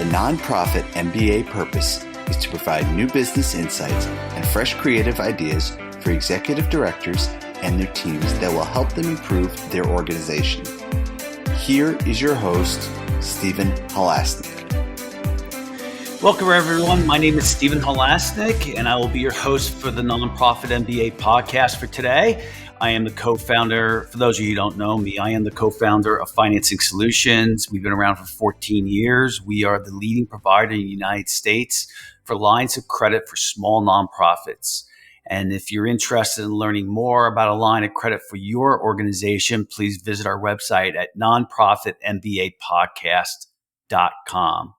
The nonprofit MBA purpose is to provide new business insights and fresh creative ideas for executive directors and their teams that will help them improve their organization. Here is your host, Stephen Halasnik. Welcome, everyone. My name is Stephen Halasnik, and I will be your host for the Nonprofit MBA podcast for today. I am the co-founder, for those of you who don't know me, I am the co-founder of Financing Solutions. We've been around for 14 years. We are the leading provider in the United States for lines of credit for small nonprofits. And if you're interested in learning more about a line of credit for your organization, please visit our website at nonprofitmbapodcast.com.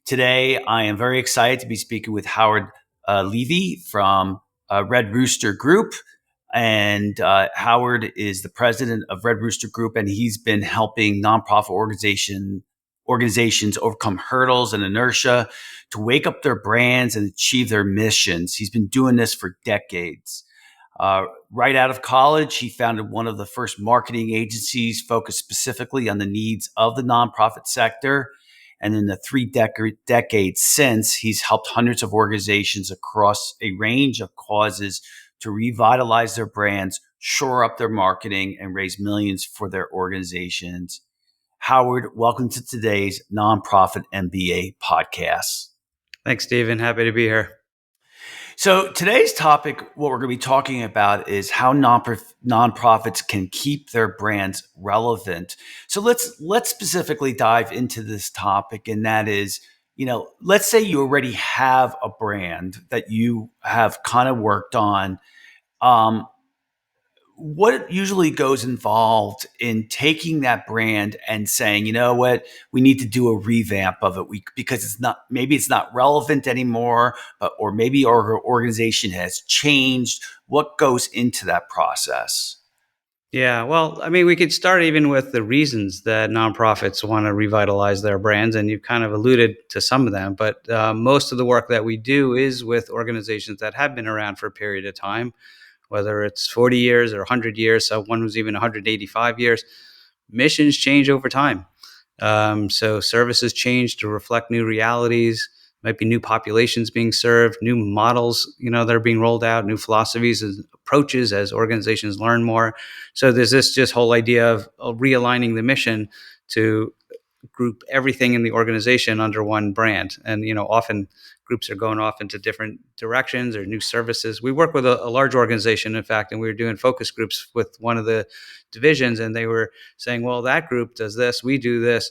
Today, I am very excited to be speaking with Howard Levy from Red Rooster Group. And Howard is the president of Red Rooster Group, and he's been helping nonprofit organizations overcome hurdles and inertia to wake up their brands and achieve their missions. He's been doing this for decades. Right out of college, he founded one of the first marketing agencies focused specifically on the needs of the nonprofit sector. And in the three decades since, he's helped hundreds of organizations across a range of causes to revitalize their brands, shore up their marketing, and raise millions for their organizations. Howard, welcome to today's Nonprofit MBA podcast. Thanks, Stephen. Happy to be here. So today's topic, what we're going to be talking about is how nonprofits can keep their brands relevant. So let's specifically dive into this topic, and that is, let's say you already have a brand that you have kind of worked on. What usually goes involved in taking that brand and saying, you know what, we need to do a revamp of it because maybe it's not relevant anymore, or maybe our organization has changed. What goes into that process? Yeah, well, we could start even with the reasons that nonprofits want to revitalize their brands, and you've kind of alluded to some of them, but most of the work that we do is with organizations that have been around for a period of time, whether it's 40 years or 100 years. So one was even 185 years. Missions change over time. So services change to reflect new realities, might be new populations being served, new models, that are being rolled out, new philosophies and approaches as organizations learn more. So there's this just whole idea of realigning the mission to group everything in the organization under one brand. And, often groups are going off into different directions or new services. We work with a large organization, in fact, and we were doing focus groups with one of the divisions, and they were saying, well, that group does this, we do this.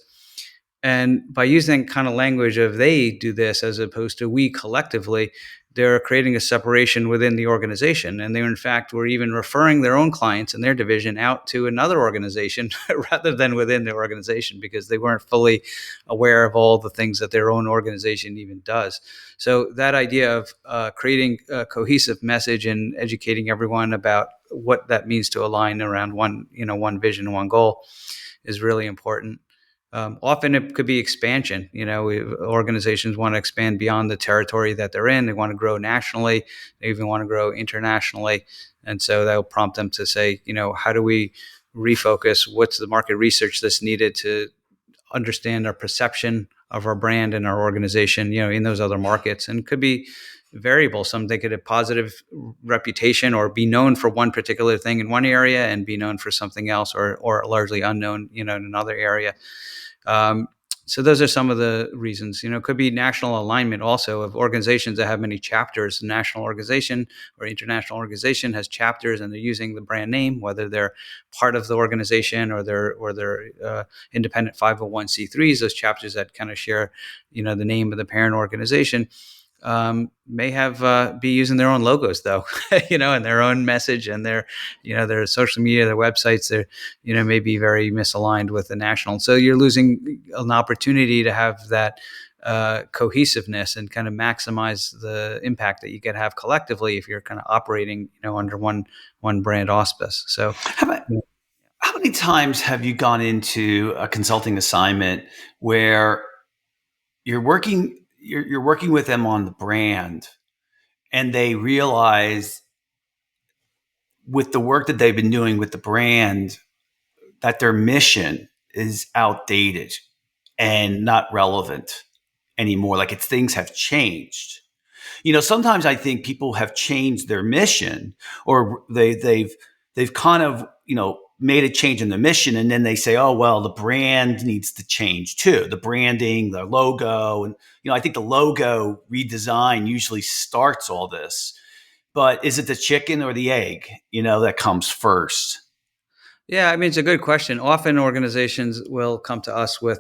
And by using kind of language of they do this as opposed to we collectively, they're creating a separation within the organization. And they, in fact, were even referring their own clients and their division out to another organization rather than within the organization, because they weren't fully aware of all the things that their own organization even does. So that idea of creating a cohesive message and educating everyone about what that means to align around one vision, one goal is really important. Often it could be expansion. Organizations want to expand beyond the territory that they're in. They want to grow nationally. They even want to grow internationally. And so that will prompt them to say, how do we refocus? What's the market research that's needed to understand our perception of our brand and our organization, in those other markets? And it could be variable. Some they could have positive reputation or be known for one particular thing in one area and be known for something else or largely unknown, in another area. So those are some of the reasons. It could be national alignment also of organizations that have many chapters. A national organization or international organization has chapters, and they're using the brand name, whether they're part of the organization or they're independent 501c3s. Those chapters that kind of share, the name of the parent organization. May have be using their own logos though, and their own message and their social media, their websites, they're, may be very misaligned with the national. So you're losing an opportunity to have that cohesiveness and kind of maximize the impact that you can have collectively if you're kind of operating, under one brand auspice. So how many times have you gone into a consulting assignment where you're working with them on the brand, and they realize with the work that they've been doing with the brand that their mission is outdated and not relevant anymore. Like things have changed. Sometimes I think people have changed their mission, or they've kind of, made a change in the mission, and then they say, oh, well, the brand needs to change too. The branding, the logo. And, I think the logo redesign usually starts all this. But is it the chicken or the egg, that comes first? Yeah, I mean, it's a good question. Often organizations will come to us with,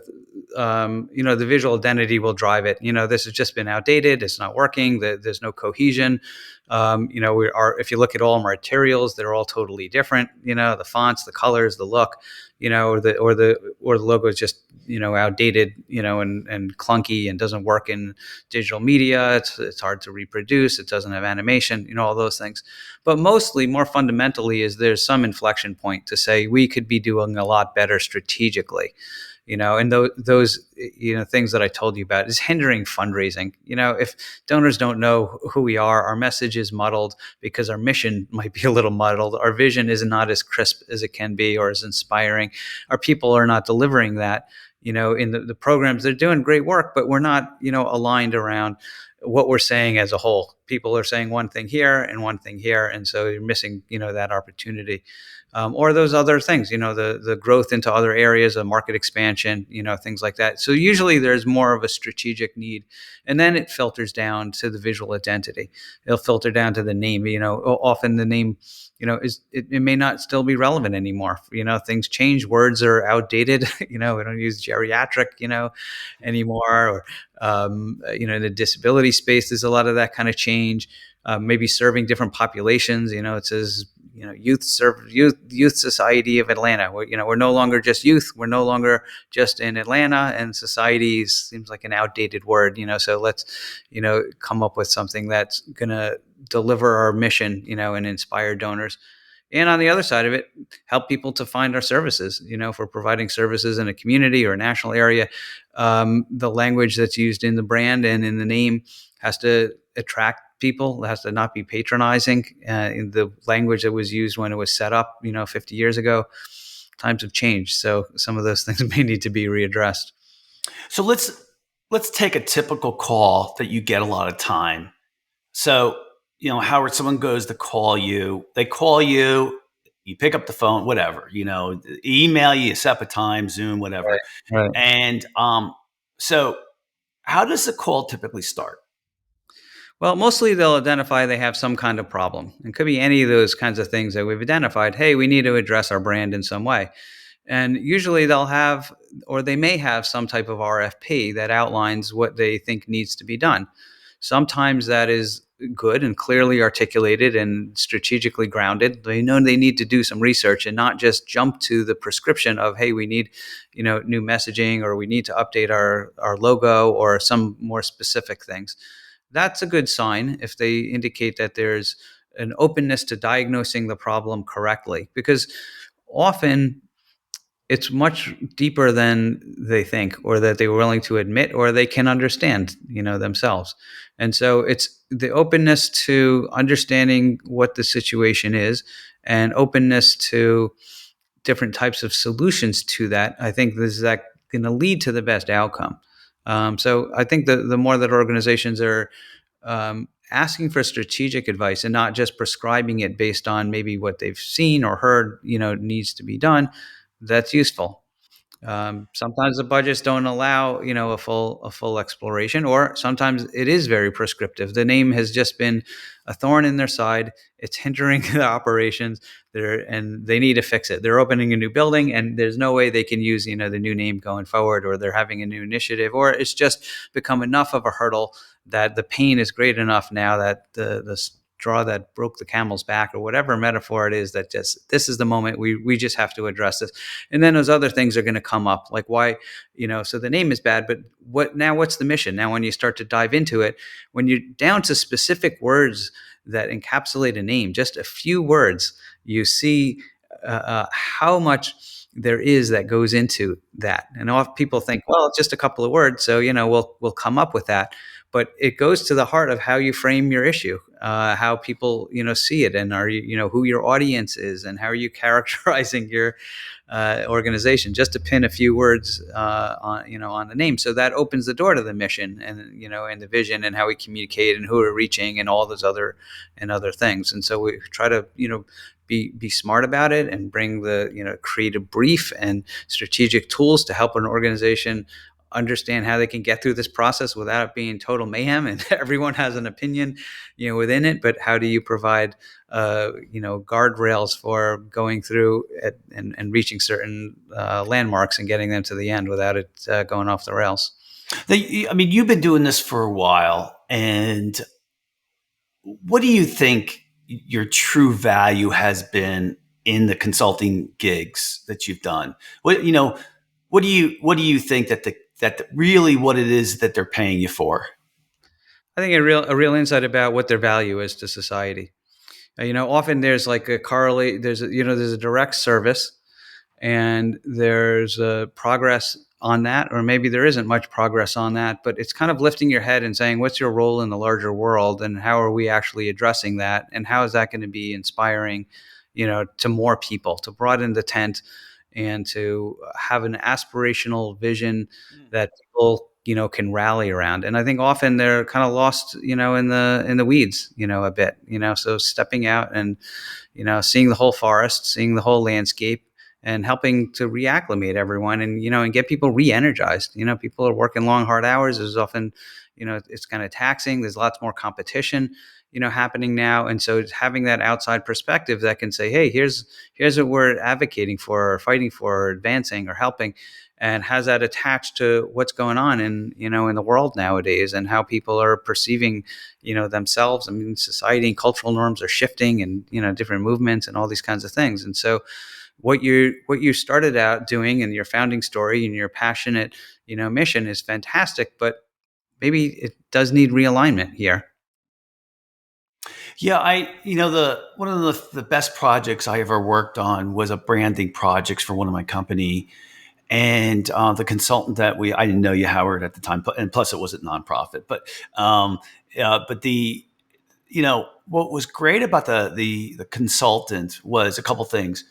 the visual identity will drive it. This has just been outdated. It's not working. There's no cohesion. If you look at all materials, they're all totally different. The fonts, the colors, the look, or the logo is just, outdated, and clunky and doesn't work in digital media. It's hard to reproduce. It doesn't have animation, all those things. But mostly, more fundamentally, is there's some inflection point to say we could be doing a lot better strategically. And those things that I told you about is hindering fundraising. If donors don't know who we are, our message is muddled because our mission might be a little muddled. Our vision is not as crisp as it can be or as inspiring. Our people are not delivering that. In the programs, they're doing great work, but we're not, aligned around what we're saying as a whole. People are saying one thing here and one thing here, and so you're missing, that opportunity. Or those other things, the growth into other areas of market expansion, things like that. So usually there's more of a strategic need, and then it filters down to the visual identity. It'll filter down to the name. Often the name, it may not still be relevant anymore. Things change. Words are outdated. We don't use geriatric, anymore. Or in the disability space, there's a lot of that kind of change. Maybe serving different populations. It says, Youth Society of Atlanta. We're no longer just youth. We're no longer just in Atlanta, and society seems like an outdated word. So let's, come up with something that's going to deliver our mission, and inspire donors. And on the other side of it, help people to find our services. If we're providing services in a community or a national area, the language that's used in the brand and in the name has to attract people. It has to not be patronizing. In the language that was used when it was set up, 50 years ago, times have changed. So some of those things may need to be readdressed. So let's take a typical call that you get a lot of time. So, Howard, someone goes to call you. They call you. You pick up the phone, whatever. Email you, set up a time, Zoom, whatever. Right. And so, how does the call typically start? Well, mostly they'll identify they have some kind of problem. It could be any of those kinds of things that we've identified. Hey, we need to address our brand in some way. And usually they'll have, or they may have, some type of RFP that outlines what they think needs to be done. Sometimes that is good and clearly articulated and strategically grounded. They know they need to do some research and not just jump to the prescription of, hey, we need, new messaging, or we need to update our logo, or some more specific things. That's a good sign if they indicate that there's an openness to diagnosing the problem correctly, because often it's much deeper than they think, or that they were willing to admit, or they can understand, themselves. And so it's the openness to understanding what the situation is, and openness to different types of solutions to that. I think this is going to lead to the best outcome. So I think the more that organizations are asking for strategic advice and not just prescribing it based on maybe what they've seen or heard, needs to be done, that's useful. Sometimes the budgets don't allow, a full exploration, or sometimes it is very prescriptive. The name has just been a thorn in their side. It's hindering the operations and they need to fix it. They're opening a new building, and there's no way they can use, the new name going forward, or they're having a new initiative, or it's just become enough of a hurdle that the pain is great enough now that the straw that broke the camel's back, or whatever metaphor it is, that just, this is the moment we just have to address this. And then those other things are going to come up, like why, so the name is bad, but what's the mission? Now, when you start to dive into it, when you're down to specific words that encapsulate a name, just a few words, you see how much there is that goes into that. And often people think, well, it's just a couple of words, so we'll come up with that. But it goes to the heart of how you frame your issue. how people, see it, and are you, who your audience is, and how are you characterizing your organization, just to pin a few words on the name. So that opens the door to the mission, and the vision, and how we communicate, and who we're reaching, and all those other things. And so we try to be smart about it, and bring the create a brief and strategic tools to help an organization understand how they can get through this process without it being total mayhem and everyone has an opinion within it. But how do you provide guardrails for going through it, and reaching certain landmarks, and getting them to the end without it going off the rails? You've been doing this for a while, and what do you think your true value has been in the consulting gigs that you've done? What do you think that really what it is that they're paying you for? I think a real insight about what their value is to society. Often there's like a correlate. There's a direct service, and there's a progress on that, or maybe there isn't much progress on that. But it's kind of lifting your head and saying, what's your role in the larger world, and how are we actually addressing that, and how is that going to be inspiring, to more people, to broaden the tent, and to have an aspirational vision that people can rally around. And I think often they're kind of lost in the weeds a bit. So stepping out and seeing the whole forest, seeing the whole landscape, and helping to reacclimate everyone, and get people re-energized. People are working long, hard hours. There's often it's kind of taxing. There's lots more competition happening now. And so having that outside perspective that can say, hey, here's what we're advocating for, or fighting for, or advancing, or helping, and has that attached to what's going on in the world nowadays, and how people are perceiving themselves. Society and cultural norms are shifting, and different movements, and all these kinds of things. And so what you started out doing, and your founding story, and your passionate mission is fantastic, but maybe it does need realignment here. Yeah, one of the best projects I ever worked on was a branding project for one of my company, and the consultant that I didn't know you, Howard, at the time, and plus it wasn't nonprofit, but what was great about the consultant was a couple things.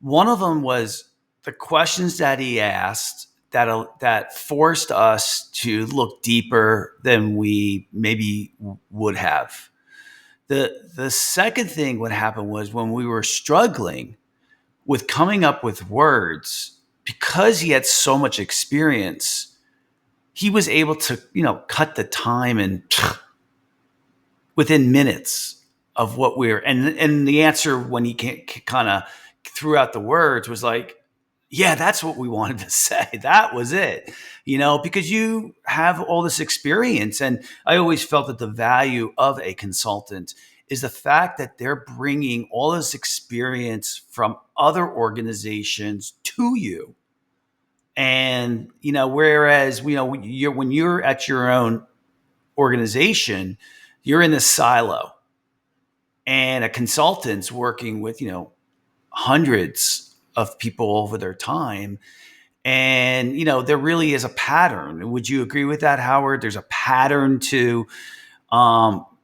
One of them was the questions that he asked that forced us to look deeper than we maybe would have. The second thing what happened was, when we were struggling with coming up with words, because he had so much experience, he was able to, cut the time, and within minutes of what and the answer, when he kind of threw out the words, was like, yeah, that's what we wanted to say. That was it, because you have all this experience. And I always felt that the value of a consultant is the fact that they're bringing all this experience from other organizations to you. And, whereas, when you're at your own organization, you're in this silo, and a consultant's working with, hundreds of people over their time. And, there really is a pattern. Would you agree with that, Howard? There's a pattern to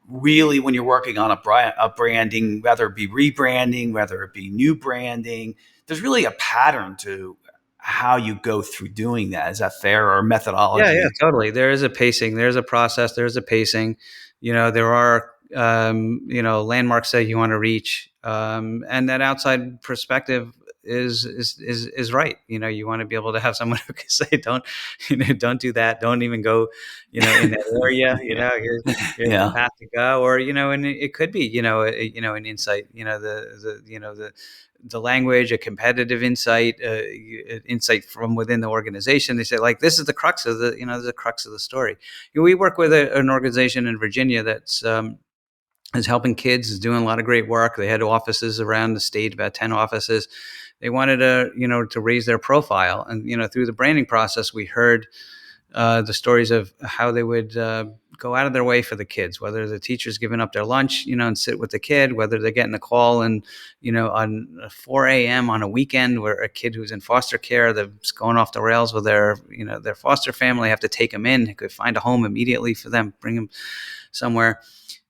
really, when you're working on a branding, whether it be rebranding, whether it be new branding, there's really a pattern to how you go through doing that. Is that fair, or methodology? Yeah, totally. There is a pacing. There's a process. There's a pacing. There are, landmarks that you want to reach. And that outside perspective is right. You want to be able to have someone who can say, don't do that. Don't even go, in that area, here's the path to go. Or, and it could be, an insight, the language, a competitive insight, insight from within the organization. They say, like, this is the crux of the crux of the story. We work with an organization in Virginia that's is helping kids, is doing a lot of great work. They had offices around the state, about 10 offices. They wanted to raise their profile, and through the branding process, we heard the stories of how they would go out of their way for the kids, whether the teacher's giving up their lunch, and sit with the kid, whether they're getting a call and, on 4 a.m. on a weekend, where a kid who's in foster care, that's going off the rails with their foster family, have to take them in. They could find a home immediately for them, bring them somewhere.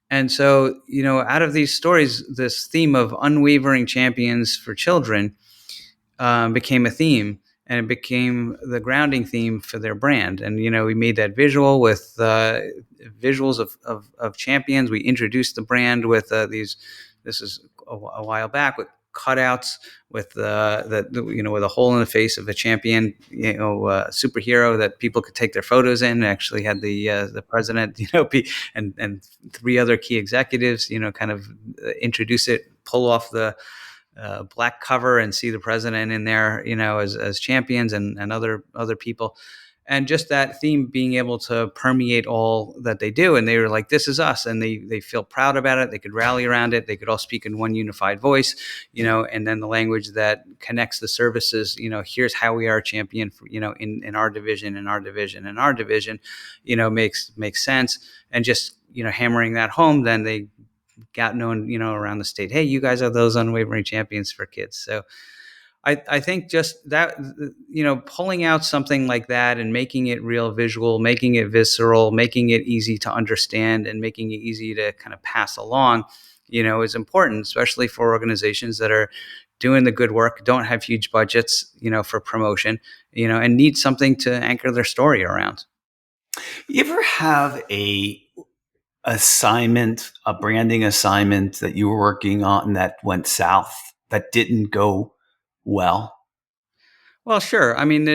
And so, out of these stories, this theme of unwavering champions for children became a theme, and it became the grounding theme for their brand. And we made that visual with visuals of champions. We introduced the brand with these. This is a while back, with cutouts with with a hole in the face of a champion, superhero that people could take their photos in. We actually had the president, and three other key executives, kind of introduce it, pull off the black cover and see the president in there, as champions and other people. And just that theme being able to permeate all that they do. And they were like, this is us. And they feel proud about it. They could rally around it. They could all speak in one unified voice, and then the language that connects the services, here's how we are a champion for, in our division, makes sense. And just, hammering that home, then they got known, around the state. Hey, you guys are those unwavering champions for kids. So I think just that, pulling out something like that and making it real visual, making it visceral, making it easy to understand, and making it easy to kind of pass along, is important, especially for organizations that are doing the good work, don't have huge budgets, for promotion, and need something to anchor their story around. You ever have a branding assignment that you were working on that went south, that didn't go well? Well, sure. I mean,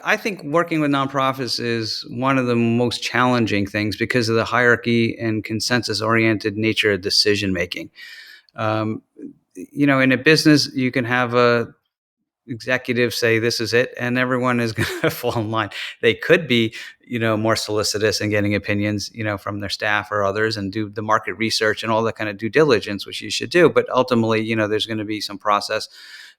I think working with nonprofits is one of the most challenging things because of the hierarchy and consensus-oriented nature of decision making. In a business, you can have a executives say this is it, and everyone is going to fall in line. They could be more solicitous and getting opinions from their staff or others, and do the market research and all that kind of due diligence, which you should do. But ultimately, there's going to be some process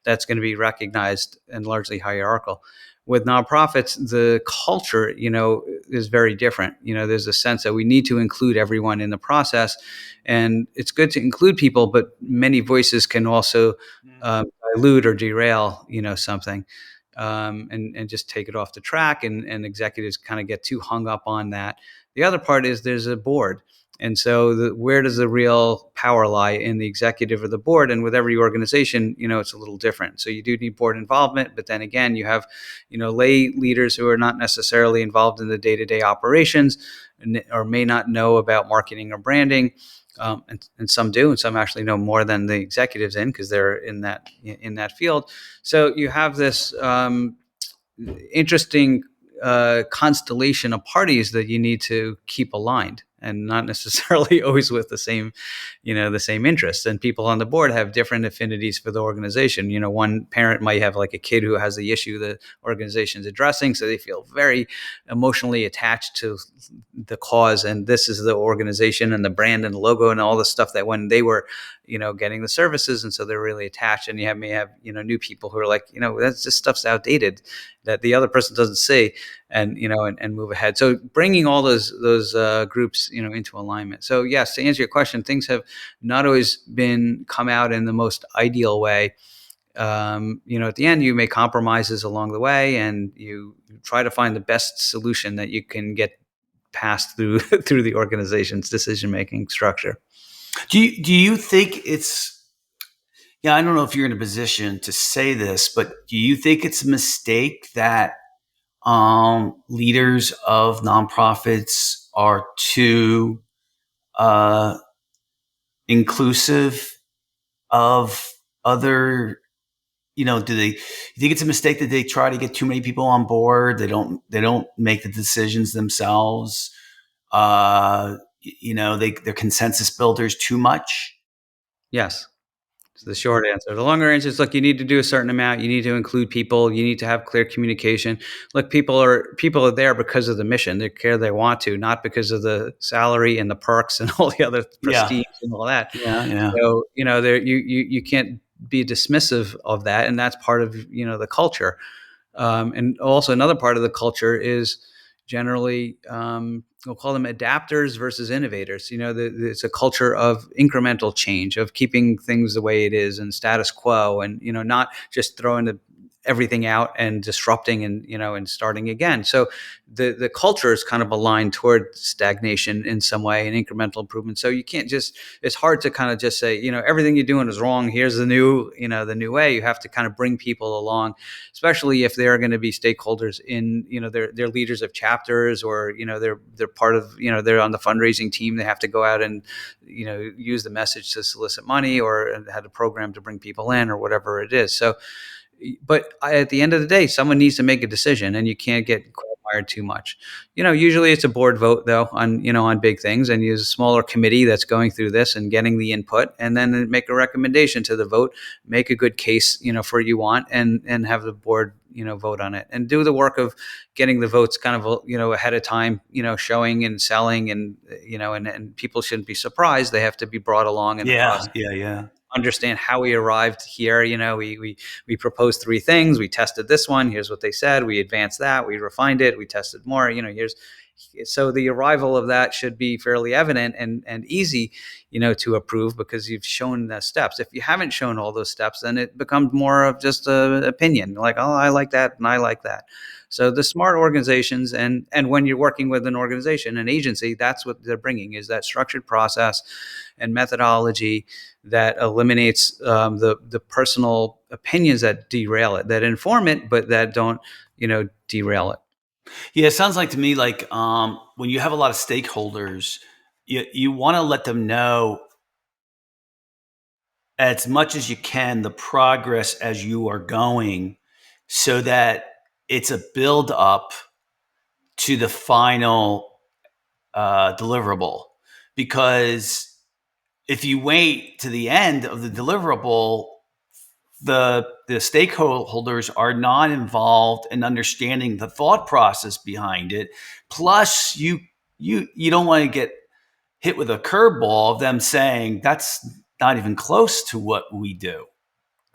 that's going to be recognized and largely hierarchical. With nonprofits, the culture is very different. There's a sense that we need to include everyone in the process, and it's good to include people, but many voices can also dilute or derail something, and just take it off the track, and executives kind of get too hung up on that. The other part is there's a board. And so where does the real power lie, in the executive or the board? And with every organization, it's a little different. So you do need board involvement, but then again, you have, lay leaders who are not necessarily involved in the day-to-day operations, or may not know about marketing or branding. And some do, and some actually know more than the executives because they're in that field. So you have this interesting constellation of parties that you need to keep aligned, and not necessarily always with the same interests. And people on the board have different affinities for the organization. One parent might have like a kid who has the issue the organization's addressing, so they feel very emotionally attached to the cause, and this is the organization and the brand and the logo and all the stuff that when they were getting the services, and so they're really attached. And you may have new people who are like, that's just stuff's outdated, that the other person doesn't see, and and move ahead. So bringing all those groups into alignment. So yes, to answer your question, things have not always come out in the most ideal way. At the end, you make compromises along the way, and you try to find the best solution that you can get passed through through the organization's decision making structure. Do you think it's, I don't know if you're in a position to say this, but do you think it's a mistake that leaders of nonprofits are too inclusive of other, you think it's a mistake that they try to get too many people on board? They don't make the decisions themselves. They're consensus builders too much. Yes. The short answer. The longer answer is, look, you need to do a certain amount. You need to include people. You need to have clear communication. Look, people are there because of the mission. They care, they want to, not because of the salary and the perks and all the other prestige and all that. Yeah. So, you can't be dismissive of that. And that's part of, the culture. And also another part of the culture is generally, we'll call them adapters versus innovators. It's a culture of incremental change, of keeping things the way it is and status quo, and not just throwing the everything out and disrupting and and starting again. So the culture is kind of aligned toward stagnation in some way and incremental improvement. So you can't just, it's hard to kind of just say, everything you're doing is wrong, here's the new way. You have to kind of bring people along, especially if they're going to be stakeholders in, they're leaders of chapters, or they're part of, they're on the fundraising team. They have to go out and use the message to solicit money, or had a program to bring people in, or whatever it is. So but at the end of the day, someone needs to make a decision, and you can't get wired too much. Usually it's a board vote, though, on big things, and use a smaller committee that's going through this and getting the input, and then make a recommendation to the vote, make a good case, for what you want, and have the board, vote on it, and do the work of getting the votes kind of, ahead of time, showing and selling, and, and people shouldn't be surprised. They have to be brought along in the process. Yeah. Understand how we arrived here. We proposed 3 things. We tested this one. Here's what they said. We advanced that. We refined it. We tested more. So the arrival of that should be fairly evident and easy, to approve, because you've shown the steps. If you haven't shown all those steps, then it becomes more of just an opinion, like, oh, I like that and I like that. So the smart organizations, and when you're working with an organization, an agency, that's what they're bringing, is that structured process and methodology that eliminates the personal opinions that derail it, that inform it, but that don't derail it. Yeah, it sounds like to me like when you have a lot of stakeholders, you want to let them know as much as you can the progress as you are going, so that it's a build up to the final deliverable. Because if you wait to the end of the deliverable, the stakeholders are not involved in understanding the thought process behind it. Plus, you don't want to get hit with a curveball of them saying that's not even close to what we do,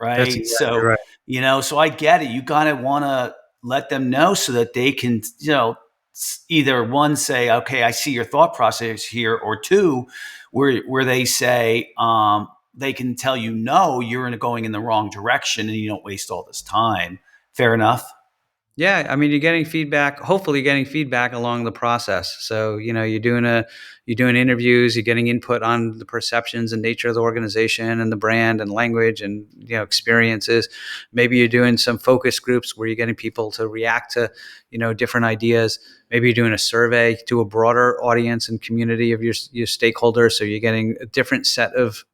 right? That's exactly right. So I get it. You kind of want to let them know so that they can, either one, say, okay, I see your thought process here, or two, where they say, they can tell you, no, you're going in the wrong direction, and you don't waste all this time. Fair enough. Yeah, I mean, you're getting feedback. Hopefully, getting feedback along the process. So you're doing interviews. You're getting input on the perceptions and nature of the organization and the brand and language and experiences. Maybe you're doing some focus groups where you're getting people to react to different ideas. Maybe you're doing a survey to a broader audience and community of your stakeholders. So you're getting a different set of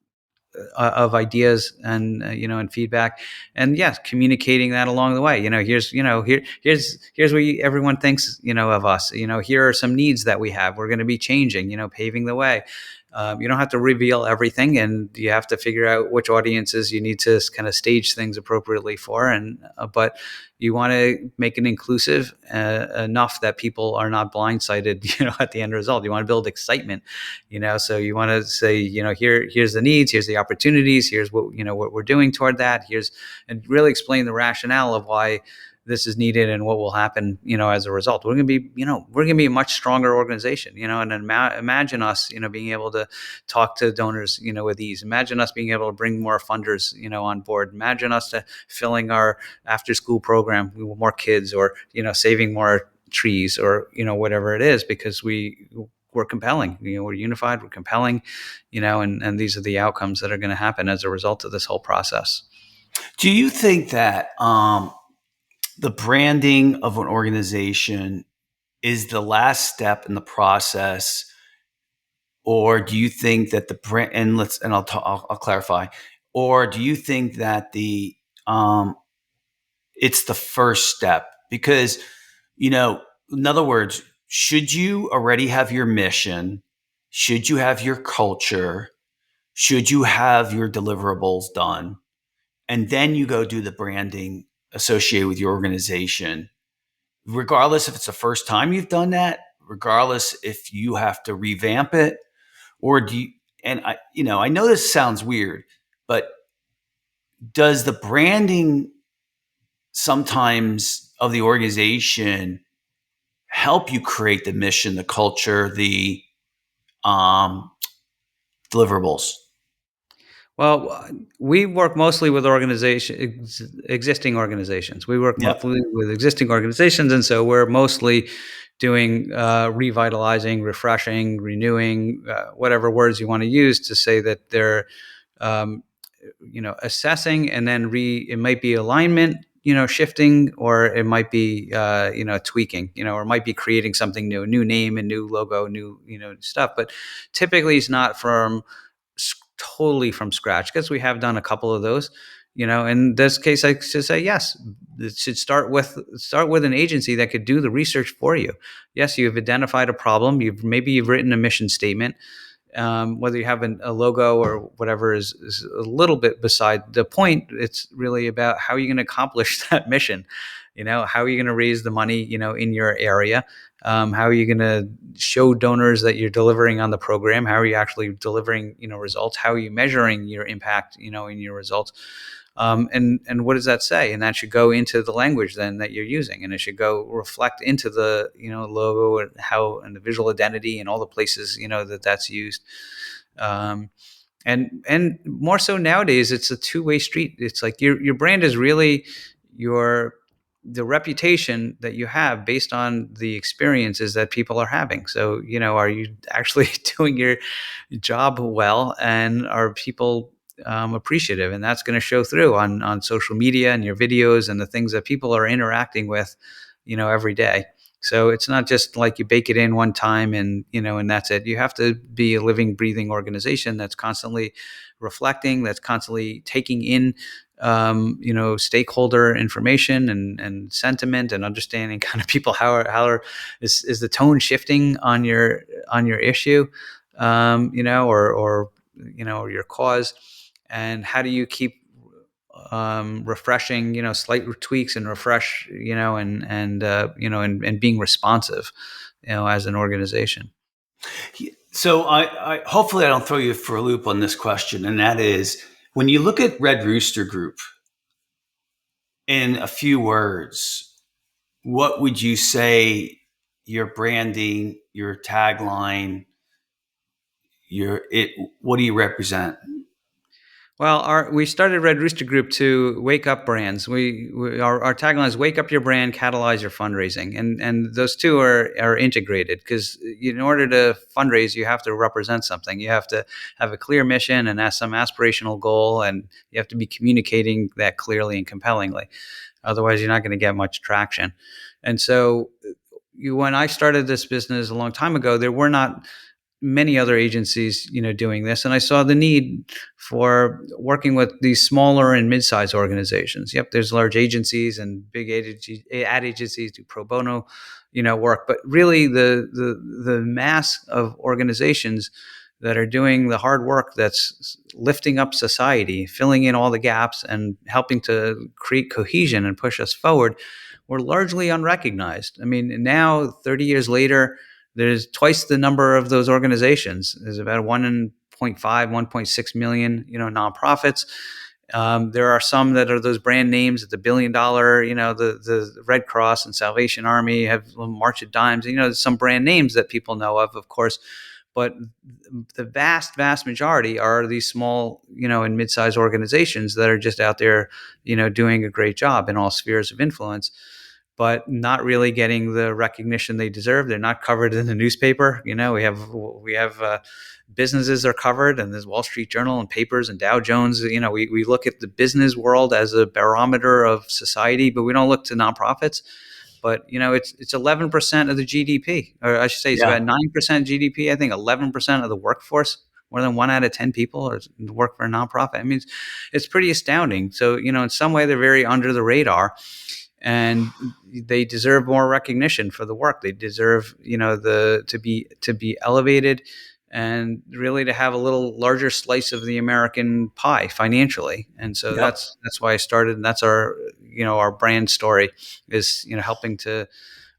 ideas and and feedback, and yes, communicating that along the way. Here's what everyone thinks of us. Here are some needs that we have. We're going to be changing. Paving the way. You don't have to reveal everything, and you have to figure out which audiences you need to kind of stage things appropriately for. And but you want to make it inclusive enough that people are not blindsided. At the end result, you want to build excitement. So you want to say, here's the needs, here's the opportunities, here's what what we're doing toward that. And really explain the rationale of why this is needed and what will happen, as a result. We're going to be a much stronger organization, and imagine us, being able to talk to donors, with ease. Imagine us being able to bring more funders, on board. Imagine us filling our after school program with more kids, or, saving more trees, or, whatever it is, because we're compelling, we're unified, we're compelling, and these are the outcomes that are going to happen as a result of this whole process. Do you think that, the branding of an organization is the last step in the process, or do you think that the brand, and I'll clarify, or do you think that it's the first step? Because, in other words, should you already have your mission? Should you have your culture? Should you have your deliverables done? And then you go do the branding associated with your organization, regardless if it's the first time you've done that, regardless if you have to revamp it, or do you, and I know this sounds weird, but does the branding sometimes of the organization help you create the mission, the culture, the deliverables? Well, we work mostly with existing organizations. We work Yeah. mostly with existing organizations, and so we're mostly doing revitalizing, refreshing, renewing, whatever words you want to use to say that they're, um, assessing, and then it might be alignment, shifting, or it might be, tweaking, or it might be creating something new, a new name, a new logo, new, stuff. But typically, it's not totally from scratch, because we have done a couple of those. In this case, I should say yes. It should start with an agency that could do the research for you. Yes, you've identified a problem. You've written a mission statement. Whether you have a logo or whatever is a little bit beside the point. It's really about how you're going to accomplish that mission. How are you going to raise the money, in your area? How are you going to show donors that you're delivering on the program? How are you actually delivering, results? How are you measuring your impact, in your results? And what does that say? And that should go into the language then that you're using, and it should go reflect into the logo and the visual identity and all the places that's used. And more so nowadays, it's a two-way street. It's like your brand is really the reputation that you have based on the experiences that people are having. So, are you actually doing your job well, and are people appreciative? And that's going to show through on social media and your videos and the things that people are interacting with, every day. So it's not just like you bake it in one time and that's it. You have to be a living, breathing organization that's constantly reflecting, that's constantly taking in stakeholder information and sentiment, and understanding kind of people, is the tone shifting on your issue, or your cause, and how do you keep refreshing, slight tweaks and refresh, and being responsive, as an organization. So I hopefully I don't throw you for a loop on this question, and that is, when you look at Red Rooster Group, in a few words, what would you say your branding, your tagline, what do you represent? Well, we started Red Rooster Group to wake up brands. Our tagline is "Wake up your brand, catalyze your fundraising," and those two are integrated, because in order to fundraise, you have to represent something. You have to have a clear mission and some aspirational goal, and you have to be communicating that clearly and compellingly. Otherwise, you're not going to get much traction. And so, when I started this business a long time ago, there were not many other agencies, doing this. And I saw the need for working with these smaller and mid-sized organizations. Yep, there's large agencies and big ad agencies do pro bono, work. But really, the mass of organizations that are doing the hard work, that's lifting up society, filling in all the gaps, and helping to create cohesion and push us forward, were largely unrecognized. I mean, now, 30 years later, there's twice the number of those organizations. There's about 1.5, 1.6 million, nonprofits. There are some that are those brand names at the $1 billion, the Red Cross and Salvation Army, have March of Dimes, some brand names that people know of course. But the vast, vast majority are these small, and mid-sized organizations that are just out there, doing a great job in all spheres of influence, but not really getting the recognition they deserve. They're not covered in the newspaper. We have businesses are covered, and there's Wall Street Journal and papers and Dow Jones. We look at the business world as a barometer of society, but we don't look to nonprofits. But it's 11% of the GDP, or I should say, it's about 9% GDP. I think 11% of the workforce. More than 1 out of 10 people work for a nonprofit. I mean, it's pretty astounding. So in some way, they're very under the radar, and they deserve more recognition for the work. They deserve, to be elevated, and really to have a little larger slice of the American pie financially. And so that's why I started, and that's our brand story, is helping to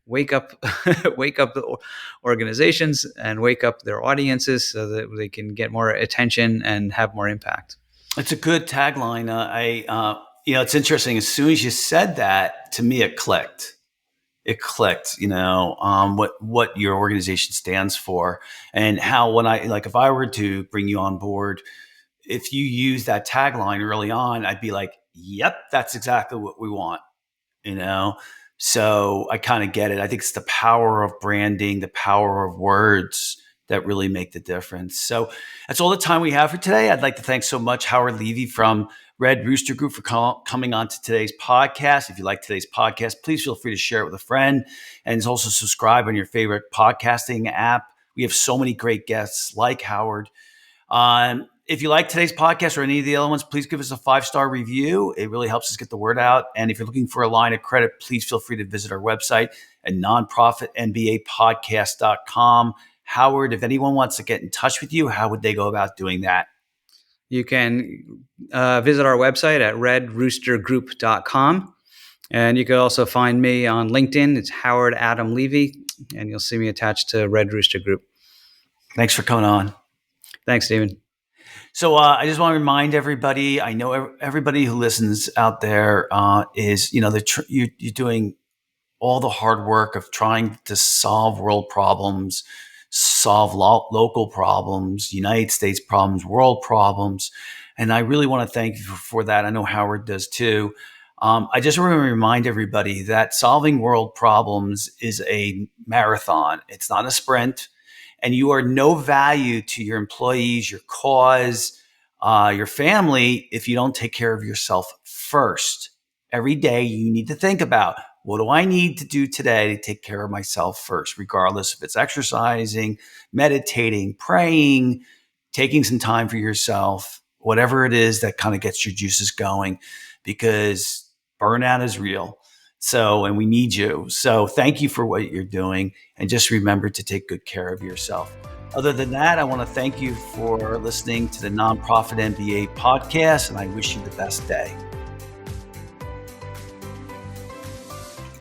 wake up the organizations and wake up their audiences so that they can get more attention and have more impact. It's a good tagline. It's interesting. As soon as you said that, to me, it clicked. What your organization stands for, and how, if I were to bring you on board, if you use that tagline early on, I'd be like, yep, that's exactly what we want, you know? So I kind of get it. I think it's the power of branding, the power of words that really make the difference. So that's all the time we have for today. I'd like to thank so much Howard Levy from Red Rooster Group for coming on to today's podcast. If you like today's podcast, please feel free to share it with a friend, and also subscribe on your favorite podcasting app. We have so many great guests like Howard. If you like today's podcast or any of the other ones, please give us a 5-star review. It really helps us get the word out. And if you're looking for a line of credit, please feel free to visit our website at nonprofitmbapodcast.com. Howard, if anyone wants to get in touch with you, how would they go about doing that? You can visit our website at redroostergroup.com. And you can also find me on LinkedIn. It's Howard Adam Levy, and you'll see me attached to Red Rooster Group. Thanks for coming on. Thanks, Stephen. So I just want to remind everybody, I know everybody who listens out there is, you're doing all the hard work of trying to solve world problems, solve local problems, United States problems, world problems. And I really want to thank you for that. I know Howard does too. I just want to remind everybody that solving world problems is a marathon. It's not a sprint. And you are no value to your employees, your cause, your family if you don't take care of yourself first. Every day you need to think about, what do I need to do today to take care of myself first, regardless if it's exercising, meditating, praying, taking some time for yourself, whatever it is that kind of gets your juices going, because burnout is real. So, and we need you. So thank you for what you're doing. And just remember to take good care of yourself. Other than that, I want to thank you for listening to the Nonprofit MBA podcast, and I wish you the best day.